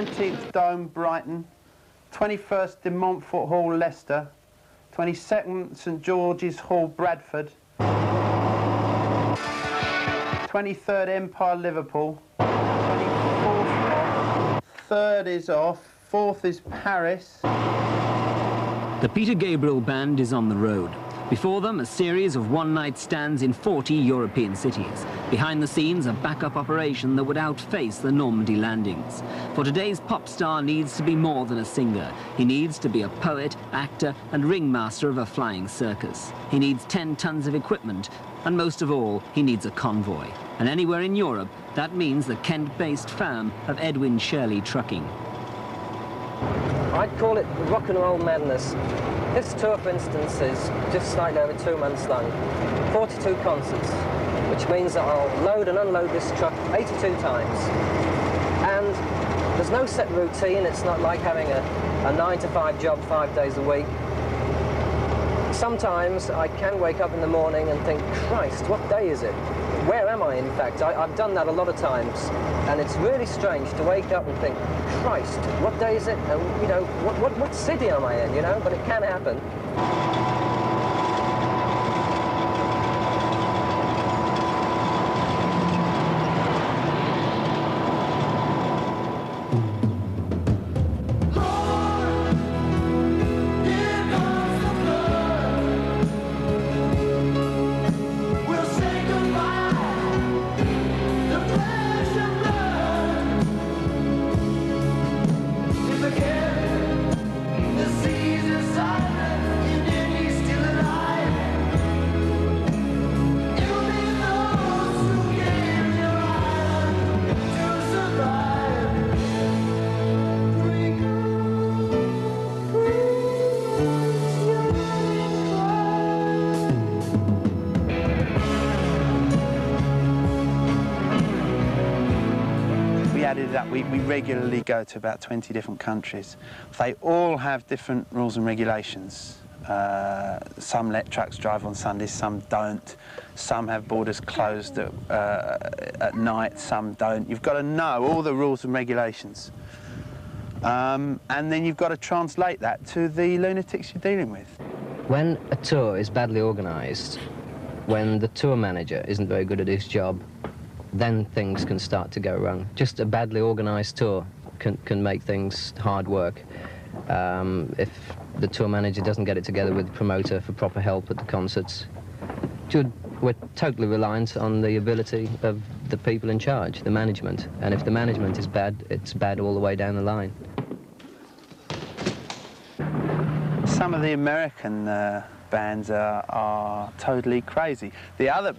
19th Dome, Brighton. 21st de Montfort Hall, Leicester. 22nd St George's Hall, Bradford. 23rd Empire, Liverpool. 24th off. 3rd is off. 4th is Paris. The Peter Gabriel Band is on the road. Before them, a series of one-night stands in 40 European cities. Behind the scenes, a backup operation that would outface the Normandy landings. For today's pop star needs to be more than a singer. He needs to be a poet, actor, and ringmaster of a flying circus. He needs 10 tons of equipment, and most of all, he needs a convoy. And anywhere in Europe, that means the Kent-based firm of EDWIN SHIRLEY Trucking. I'd call it rock and roll madness. This tour, for instance, is just slightly over 2 months long. 42 concerts, which means that I'll load and unload this truck 82 times. And there's no set routine. It's not like having a 9-to-5 job 5 days a week. Sometimes I can wake up in the morning and think, Christ, what day is it? Where am I, in fact? I've done that a lot of times, and it's really strange to wake up and think, Christ, what day is it? And, you know, what city am I in, you know? But it can happen. We regularly go to about 20 different countries. They all have different rules and regulations. Some let trucks drive on Sundays, some don't. Some have borders closed at night, some don't. You've got to know all the rules and regulations. And then you've got to translate that to the lunatics you're dealing with. When a tour is badly organised, when the tour manager isn't very good at his job, then things can start to go wrong. Just a badly organised tour can make things hard work. If the tour manager doesn't get it together with the promoter for proper help at the concerts, we're totally reliant on the ability of the people in charge, the management. And if the management is bad, it's bad all the way down the line. Some of the American bands are totally crazy. The other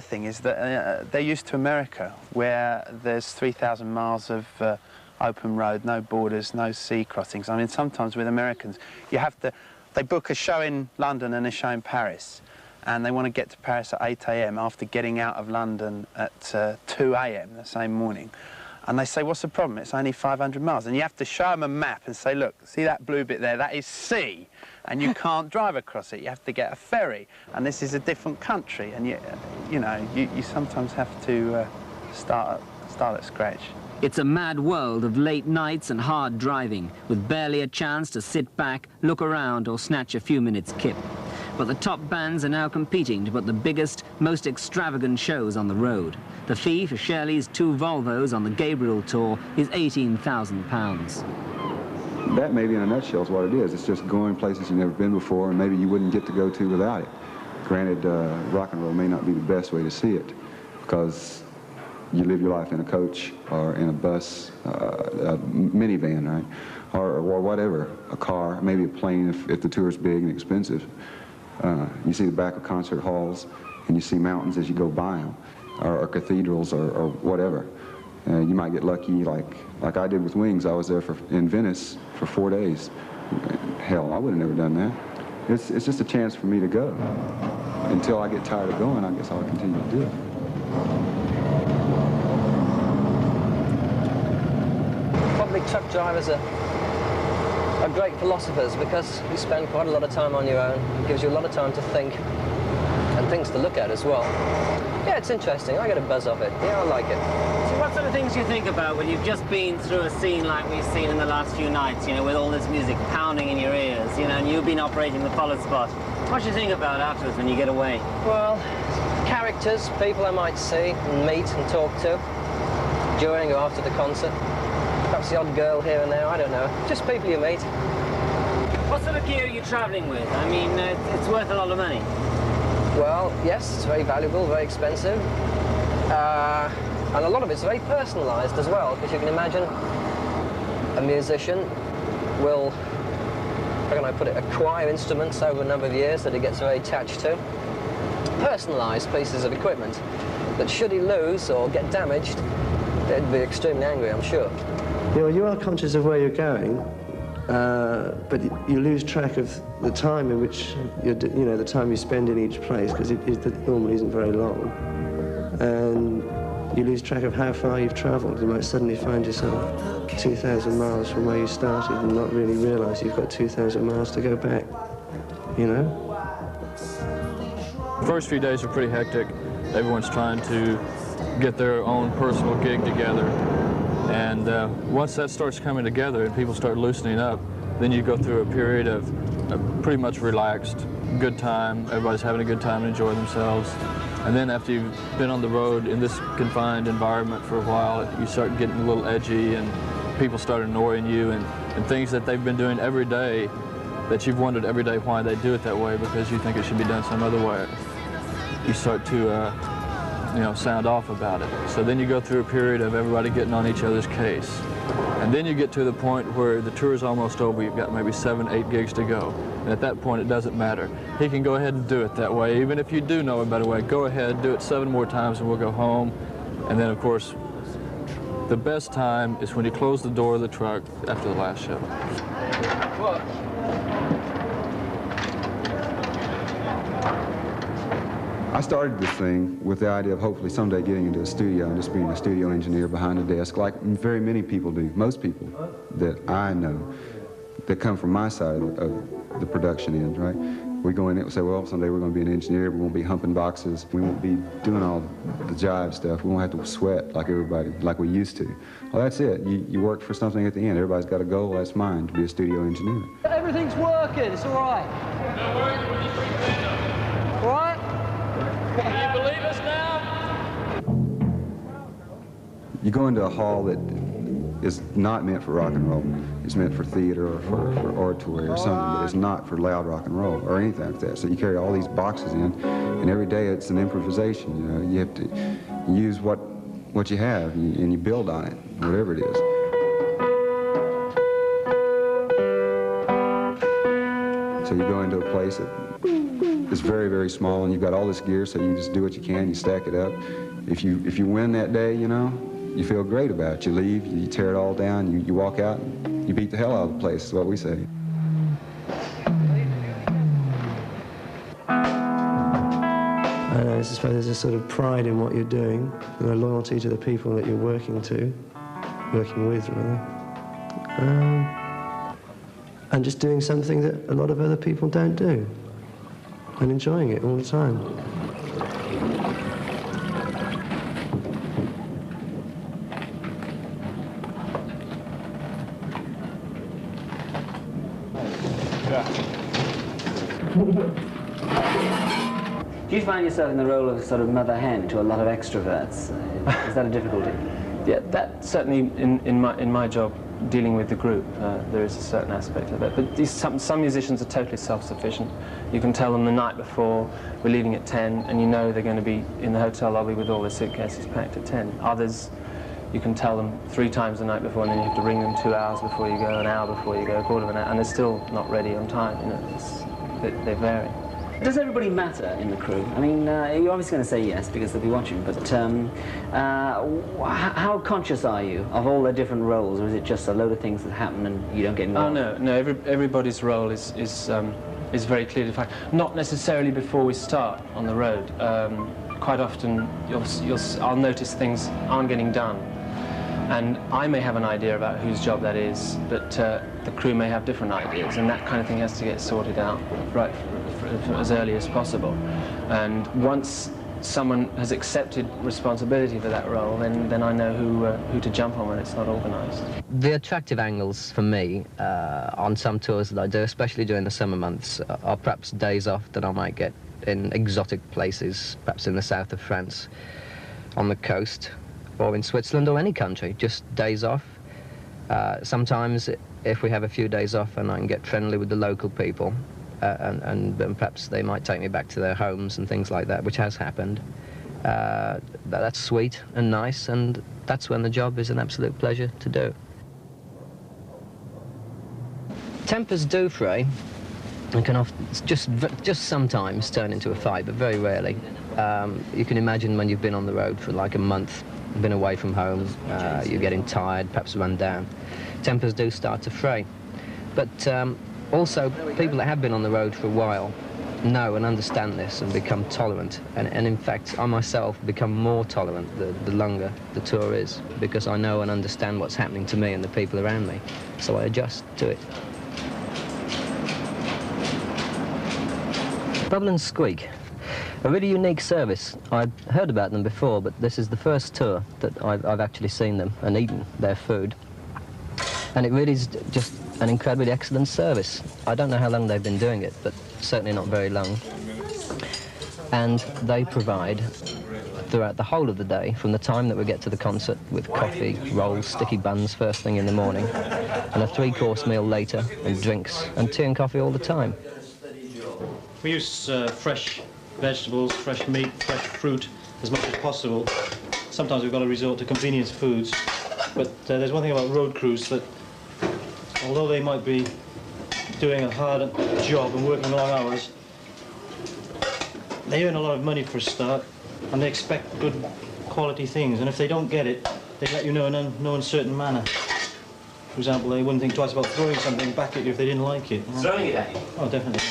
thing is that they're used to America, where there's 3,000 miles of open road, no borders, no sea crossings. I mean, sometimes with Americans, they book a show in London and a show in Paris, and they want to get to Paris at 8 AM after getting out of London at 2 AM the same morning. And they say, what's the problem? It's only 500 miles. And you have to show them a map and say, look, see that blue bit there? That is sea. And you can't drive across it. You have to get a ferry. And this is a different country. And, you sometimes have to start at scratch. It's a mad world of late nights and hard driving, with barely a chance to sit back, look around, or snatch a few minutes' kip. But the top bands are now competing to put the biggest, most extravagant shows on the road. The fee for Shirley's 2 Volvos on the Gabriel tour is £18,000. That maybe in a nutshell is what it is. It's just going places you've never been before and maybe you wouldn't get to go to without it. Granted, rock and roll may not be the best way to see it because you live your life in a coach or in a bus, a minivan, right? Or whatever, a car, maybe a plane if the tour's big and expensive. You see the back of concert halls and you see mountains as you go by them, or cathedrals or whatever. You might get lucky like I did with Wings. I was there in Venice for 4 days. Hell, I would have never done that. It's just a chance for me to go. Until I get tired of going, I guess I'll continue to do it. Public truck drivers are great philosophers because you spend quite a lot of time on your own. It gives you a lot of time to think and things to look at as well. Yeah, it's interesting. I get a buzz off it. Yeah, I like it. What sort of things do you think about when you've just been through a scene like we've seen in the last few nights, you know, with all this music pounding in your ears, you know, and you've been operating the follow spot? What do you think about afterwards when you get away? Well, characters, people I might see and meet and talk to during or after the concert. Perhaps the odd girl here and there, I don't know. Just people you meet. What sort of gear are you travelling with? I mean, it's worth a lot of money. Well, yes, it's very valuable, very expensive. And a lot of it's very personalised as well, because you can imagine a musician will, how can I put it, acquire instruments over a number of years that he gets very attached to. Personalised pieces of equipment that should he lose or get damaged, they'd be extremely angry, I'm sure. You are conscious of where you're going, but you lose track of the time in which the time you spend in each place, because it normally isn't very long, and you lose track of how far you've travelled. You might suddenly find yourself 2,000 miles from where you started and not really realise you've got 2,000 miles to go back, you know? The first few days are pretty hectic. Everyone's trying to get their own personal gig together. And once that starts coming together and people start loosening up, then you go through a period of pretty much relaxed, good time. Everybody's having a good time and enjoying themselves. And then after you've been on the road in this confined environment for a while, you start getting a little edgy and people start annoying you and things that they've been doing every day that you've wondered every day why they do it that way because you think it should be done some other way. You start to sound off about it. So then you go through a period of everybody getting on each other's case. And then you get to the point where the tour is almost over. You've got maybe 7, 8 gigs to go. And at that point, it doesn't matter. He can go ahead and do it that way. Even if you do know a better way, go ahead, do it 7 more times and we'll go home. And then, of course, the best time is when you close the door of the truck after the last show. What? I started this thing with the idea of hopefully someday getting into a studio and just being a studio engineer behind a desk like very many people do, most people that I know that come from my side of the production end, right? We go in and say, well, someday we're going to be an engineer, we won't be humping boxes, we won't be doing all the jive stuff, we won't have to sweat like everybody, like we used to. Well, that's it. You work for something at the end. Everybody's got a goal, that's mine, to be a studio engineer. Everything's working, it's all right. No worries when you bring the band up. What? Can you believe us now? You go into a hall that is not meant for rock and roll. It's meant for theater or for oratory or something, but it's not for loud rock and roll or anything like that. So you carry all these boxes in, and every day it's an improvisation. You know, you have to use what you have and you build on it, whatever it is. So you go into a place that is very, very small, and you've got all this gear, so you just do what you can, you stack it up. If you win that day, you know, you feel great about it. You leave, you tear it all down, you walk out, you beat the hell out of the place, is what we say. I suppose there's a sort of pride in what you're doing, and a loyalty to the people that you're working with, rather. And just doing something that a lot of other people don't do, and enjoying it all the time. Do you find yourself in the role of sort of mother hen to a lot of extroverts? Is that a difficulty? Yeah, that certainly in my job, dealing with the group, there is a certain aspect of it. But some musicians are totally self-sufficient. You can tell them the night before, we're leaving at 10, and you know they're going to be in the hotel lobby with all their suitcases packed at 10. Others, you can tell them 3 times the night before, and then you have to ring them 2 hours before you go, an hour before you go, a quarter of an hour, and they're still not ready on time. You know, they vary. Does everybody matter in the crew? I mean, you're obviously going to say yes because they'll be watching, but how conscious are you of all the different roles, or is it just a load of things that happen and you don't get involved? Oh, no, everybody's role is very clearly defined. Not necessarily before we start on the road. Quite often, I'll notice things aren't getting done. And I may have an idea about whose job that is, but the crew may have different ideas, and that kind of thing has to get sorted out right as early as possible. And once someone has accepted responsibility for that role, then I know who to jump on when it's not organised. The attractive angles for me on some tours that I do, especially during the summer months, are perhaps days off that I might get in exotic places, perhaps in the south of France, on the coast, or in Switzerland or any country, just days off. Sometimes if we have a few days off and I can get friendly with the local people, and perhaps they might take me back to their homes and things like that, which has happened. That's sweet and nice, and that's when the job is an absolute pleasure to do. Tempers do fray, and can often just sometimes turn into a fight, but very rarely. You can imagine when you've been on the road for like a month, been away from home, you're getting tired, perhaps run down. Tempers do start to fray. But also, people that have been on the road for a while know and understand this and become tolerant. And in fact, I myself become more tolerant the longer the tour is, because I know and understand what's happening to me and the people around me. So I adjust to it. Bubble and Squeak, a really unique service. I've heard about them before, but this is the first tour that I've actually seen them and eaten their food. And it really is just an incredibly excellent service. I don't know how long they've been doing it, but certainly not very long. And they provide, throughout the whole of the day, from the time that we get to the concert, with coffee, rolls, sticky buns first thing in the morning, and a 3-course meal later, and drinks, and tea and coffee all the time. We use fresh vegetables, fresh meat, fresh fruit as much as possible. Sometimes we've got to resort to convenience foods, but there's one thing about road crews that although they might be doing a hard job and working long hours, they earn a lot of money for a start, and they expect good quality things, and if they don't get it, they let you know in no uncertain manner. For example, they wouldn't think twice about throwing something back at you if they didn't like it. Throwing it at you? Oh, definitely.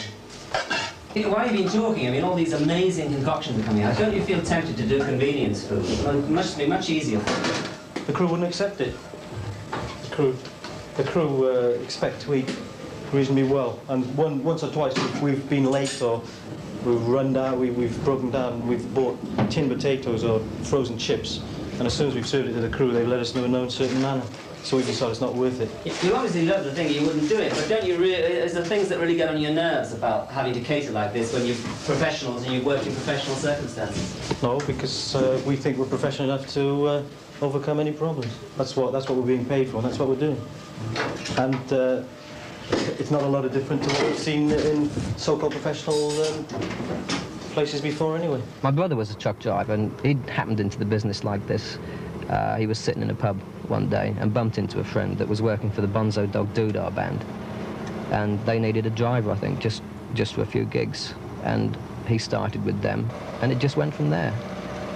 Why have you been talking? I mean, all these amazing concoctions are coming out. Don't you feel tempted to do convenience food? It must be much easier for you. The crew wouldn't accept it. The crew expect to eat reasonably well, and once or twice we've been late or we've run down, we've broken down, we've bought tinned potatoes or frozen chips, and as soon as we've served it to the crew, they've let us know in no uncertain manner. So we decided it's not worth it. You obviously love the thing, you wouldn't do it, but don't you is there things that really get on your nerves about having to cater like this when you're professionals and you work in professional circumstances? No, because we think we're professional enough to overcome any problems. That's what we're being paid for, and that's what we're doing. And it's not a lot of different to what we've seen in so-called professional places before anyway. My brother was a truck driver, and he'd happened into the business like this. He was sitting in a pub one day and bumped into a friend that was working for the Bonzo Dog Doodah band, and they needed a driver, I think, just for a few gigs, and he started with them, and it just went from there.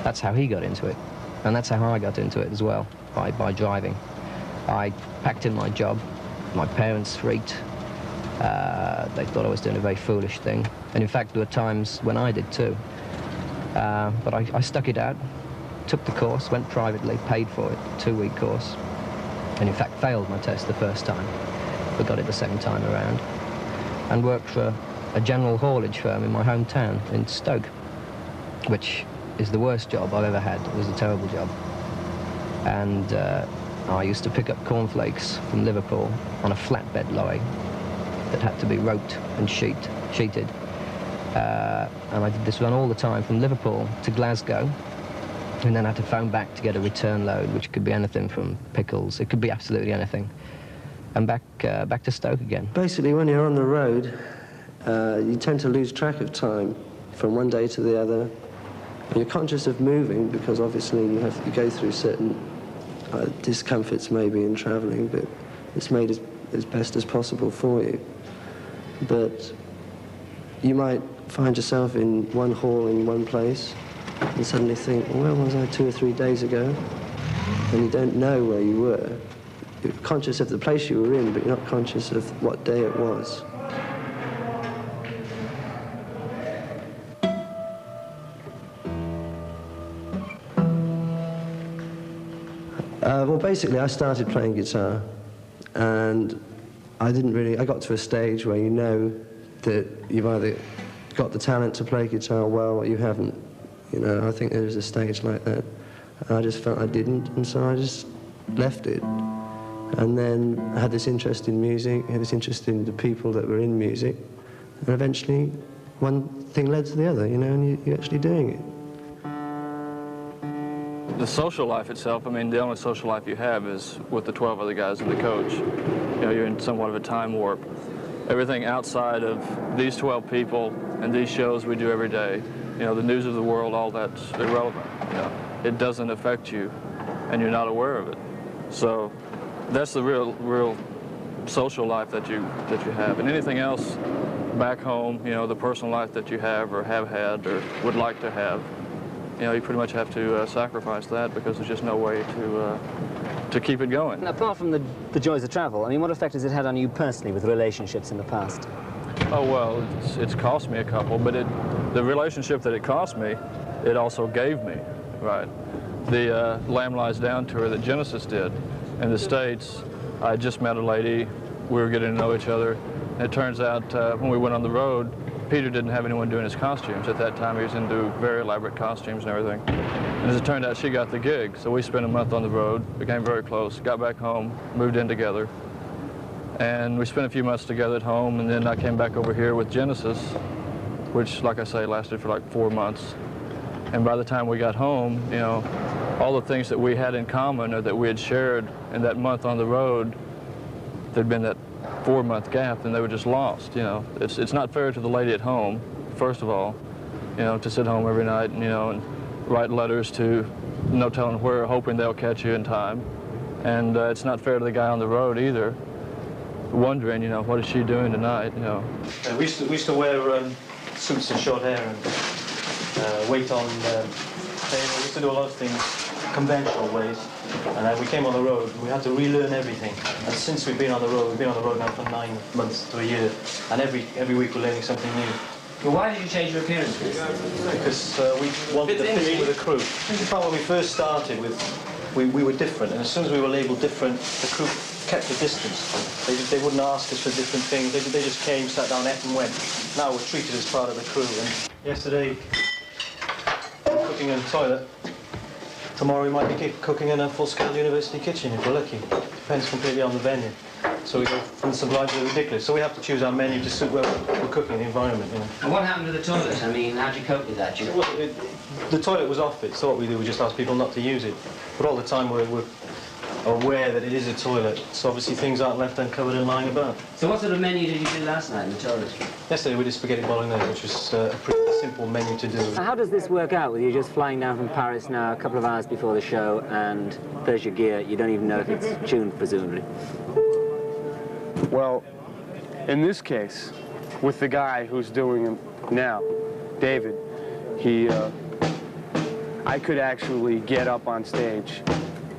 That's how he got into it, and that's how I got into it as well, by driving. I packed in my job. My parents freaked. They thought I was doing a very foolish thing, and in fact there were times when I did too. But I stuck it out, took the course, went privately, paid for it, 2-week course, and in fact failed my test the first time, but got it the second time around, and worked for a general haulage firm in my hometown in Stoke, which is the worst job I've ever had. It was a terrible job. And I used to pick up cornflakes from Liverpool on a flatbed lorry that had to be roped and sheeted. And I did this run all the time from Liverpool to Glasgow, and then I had to phone back to get a return load, which could be anything from pickles, it could be absolutely anything, and back to Stoke again. Basically, when you're on the road, you tend to lose track of time from one day to the other. You're conscious of moving because obviously you have to go through certain discomforts maybe in travelling, but it's made as best as possible for you. But you might find yourself in one hall in one place and suddenly think, well, where was I 2 or 3 days ago? And you don't know where you were. You're conscious of the place you were in, but you're not conscious of what day it was. Well, basically, I started playing guitar, and I got to a stage where you know that you've either got the talent to play guitar well or you haven't. You know, I think there was a stage like that. I just felt I didn't, and so I just left it. And then I had this interest in music, had this interest in the people that were in music, and eventually one thing led to the other, you know, and you're actually doing it. The social life itself, I mean, the only social life you have is with the 12 other guys and the coach. You know, you're in somewhat of a time warp. Everything outside of these 12 people and these shows we do every day, you know, the news of the world, all that's irrelevant. You know, it doesn't affect you, and you're not aware of it. So that's the real social life that you have. And anything else back home, you know, the personal life that you have or have had or would like to have, you know, you pretty much have to sacrifice that because there's just no way to keep it going. And apart from the joys of travel, I mean, what effect has it had on you personally with relationships in the past? Oh, well, it's cost me a couple, but the relationship that it cost me, it also gave me, right? The Lamb Lies Down tour that Genesis did in the States, I just met a lady, we were getting to know each other, and it turns out when we went on the road, Peter didn't have anyone doing his costumes. At that time, he was into very elaborate costumes and everything. And as it turned out, she got the gig. So we spent a month on the road, became very close, got back home, moved in together. And we spent a few months together at home, and then I came back over here with Genesis, which, like I say, lasted for like 4 months. And by the time we got home, you know, all the things that we had in common or that we had shared in that month on the road, there'd been that 4-month gap, and they were just lost, you know. It's not fair to the lady at home, first of all, you know, to sit home every night and, you know, and write letters to no telling where, hoping they'll catch you in time. And it's not fair to the guy on the road either, wondering, you know, what is she doing tonight, you know. We used to wear suits and short hair and wait on we used to do a lot of things conventional ways, and we came on the road, we had to relearn everything. And since we've been on the road now for 9 months to a year, and every week we're learning something new. Well, why did you change your appearance? Because we wanted to fit in with the crew. In fact, when we first started, we were different, and as soon as we were labelled different, the crew kept a distance. They wouldn't ask us for different things, they just came, sat down, ate and went. Now we're treated as part of the crew. And yesterday, cooking in the toilet. Tomorrow we might be cooking in a full-scale university kitchen if we're lucky. Depends completely on the venue. So we go from the sublime to the ridiculous. So we have to choose our menu to suit where we're cooking, the environment, you know. And what happened to the toilet? I mean, how'd you cope with that? The toilet was off it, so what we do, we just ask people not to use it. But all the time we're aware that it is a toilet, so obviously things aren't left uncovered and lying about. So what sort of menu did you do last night in the toilet? Yesterday we did spaghetti bolognese, which was a pretty simple menu to do. How does this work out with you just flying down from Paris now a couple of hours before the show, and there's your gear, you don't even know if it's tuned, presumably? Well, in this case, with the guy who's doing them now, David, I could actually get up on stage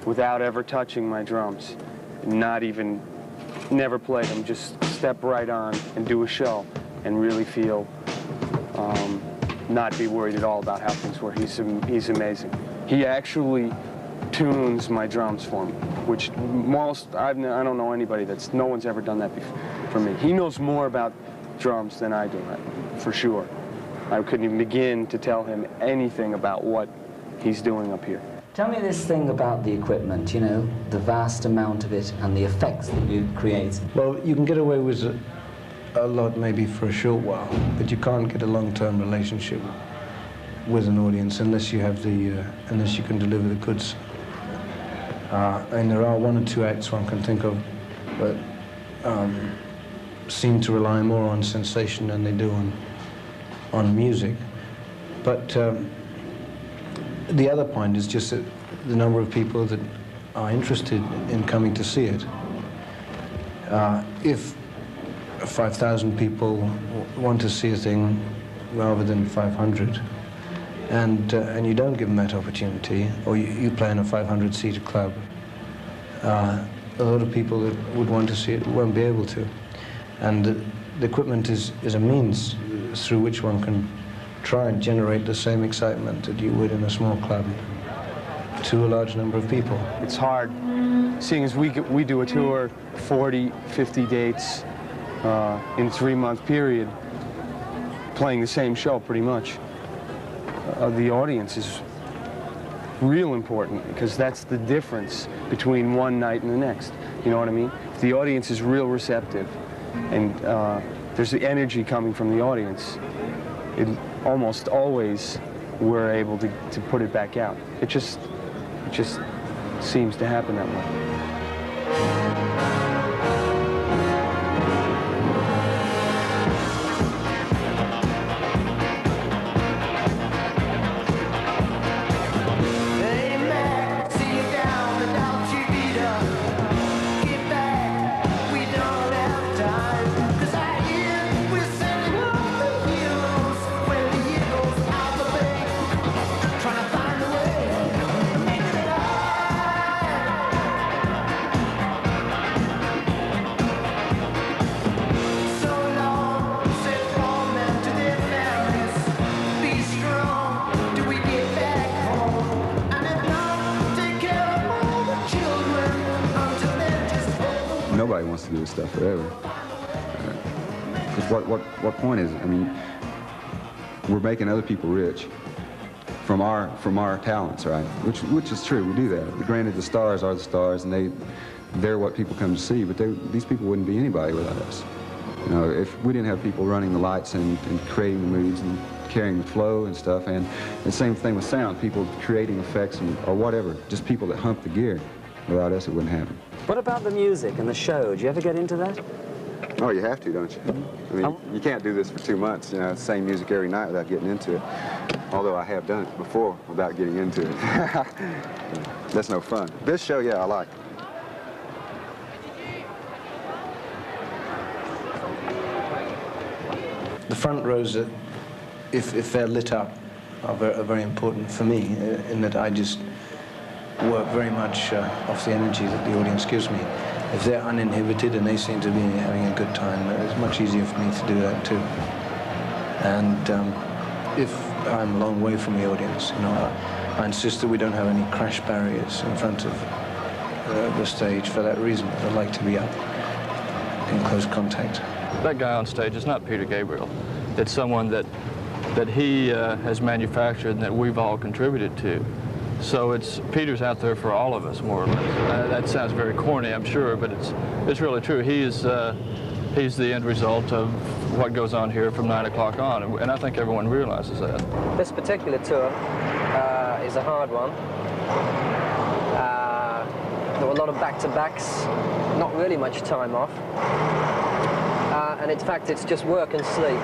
without ever touching my drums, never play them, just step right on and do a show and really feel, not be worried at all about how things work. He's amazing. He actually tunes my drums for me, which I don't know anybody no one's ever done that before for me. He knows more about drums than I do, for sure. I couldn't even begin to tell him anything about what he's doing up here. Tell me this thing about the equipment, you know, the vast amount of it and the effects that you create. Well, you can get away with a lot maybe for a short while, but you can't get a long-term relationship with an audience unless you have unless you can deliver the goods. And there are 1 or 2 acts one can think of that seem to rely more on sensation than they do on music. But the other point is just that the number of people that are interested in coming to see it. If 5,000 people want to see a thing rather than 500, and you don't give them that opportunity, or you play in a 500-seater club, a lot of people that would want to see it won't be able to. And the equipment is a means through which one can try and generate the same excitement that you would in a small club to a large number of people. It's hard, seeing as we do a tour, 40, 50 dates in a 3-month period, playing the same show pretty much. the audience is real important, because that's the difference between one night and the next. You know what I mean? If the audience is real receptive and there's the energy coming from the audience, it almost always we're able to put it back out. It just seems to happen that way. Nobody wants to do this stuff forever. Because what point is it? I mean, we're making other people rich from our talents, right? Which is true. We do that. Granted, the stars are the stars, and they're what people come to see. But these people wouldn't be anybody without us. You know, if we didn't have people running the lights and creating the moods and carrying the flow and stuff, and the same thing with sound, people creating effects or whatever, just people that hump the gear. Without us, it wouldn't happen. What about the music and the show? Do you ever get into that? Oh, you have to, don't you? I mean, you can't do this for 2 months, you know, the same music every night without getting into it. Although I have done it before without getting into it. That's no fun. This show, yeah, I like. The front rows, if they're lit up, are very important for me, in that I just work very much off the energy that the audience gives me. If they're uninhibited and they seem to be having a good time, it's much easier for me to do that too. And if I'm a long way from the audience, you know, I insist that we don't have any crash barriers in front of the stage for that reason. I like to be up in close contact. That guy on stage is not Peter Gabriel. It's someone that he has manufactured and that we've all contributed to. So Peter's out there for all of us, more or less. That sounds very corny, I'm sure, but it's really true. He's the end result of what goes on here from 9 o'clock on, and I think everyone realizes that. This particular tour is a hard one. There were a lot of back-to-backs, not really much time off. And in fact, it's just work and sleep.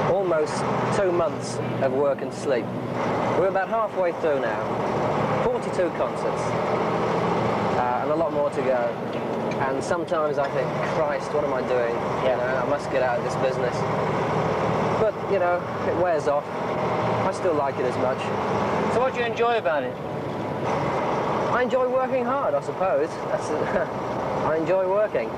Almost 2 months of work and sleep. We're about halfway through now. 42 concerts, and a lot more to go. And sometimes I think, Christ, what am I doing? You know, I must get out of this business. But, you know, it wears off. I still like it as much. So what do you enjoy about it? I enjoy working hard, I suppose. I enjoy working.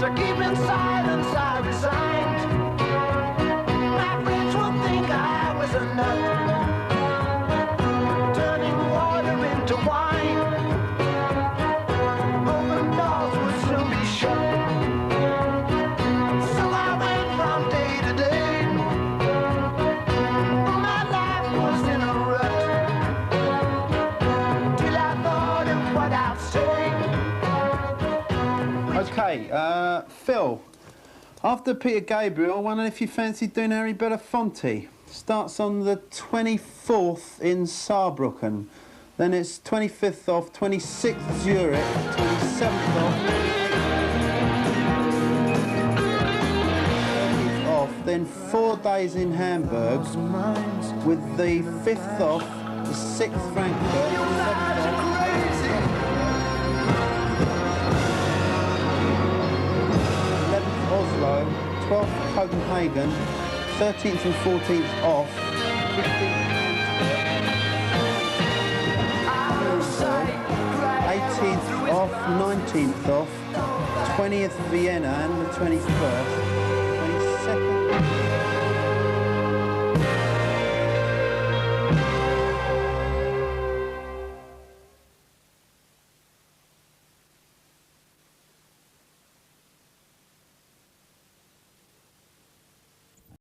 To keep in silence, I resigned. My friends would think I was a nut. Okay, Phil, after Peter Gabriel, I wonder if you fancy doing Harry Belafonte. Starts on the 24th in Saarbrücken, then it's 25th off, 26th Zurich, 27th off, then 4 days in Hamburg, with the 5th off, the 6th Frankfurt, 7th off. Oslo, 12th Copenhagen, 13th and 14th off, 15th 18th off, 19th off, 20th Vienna and the 21st, 22nd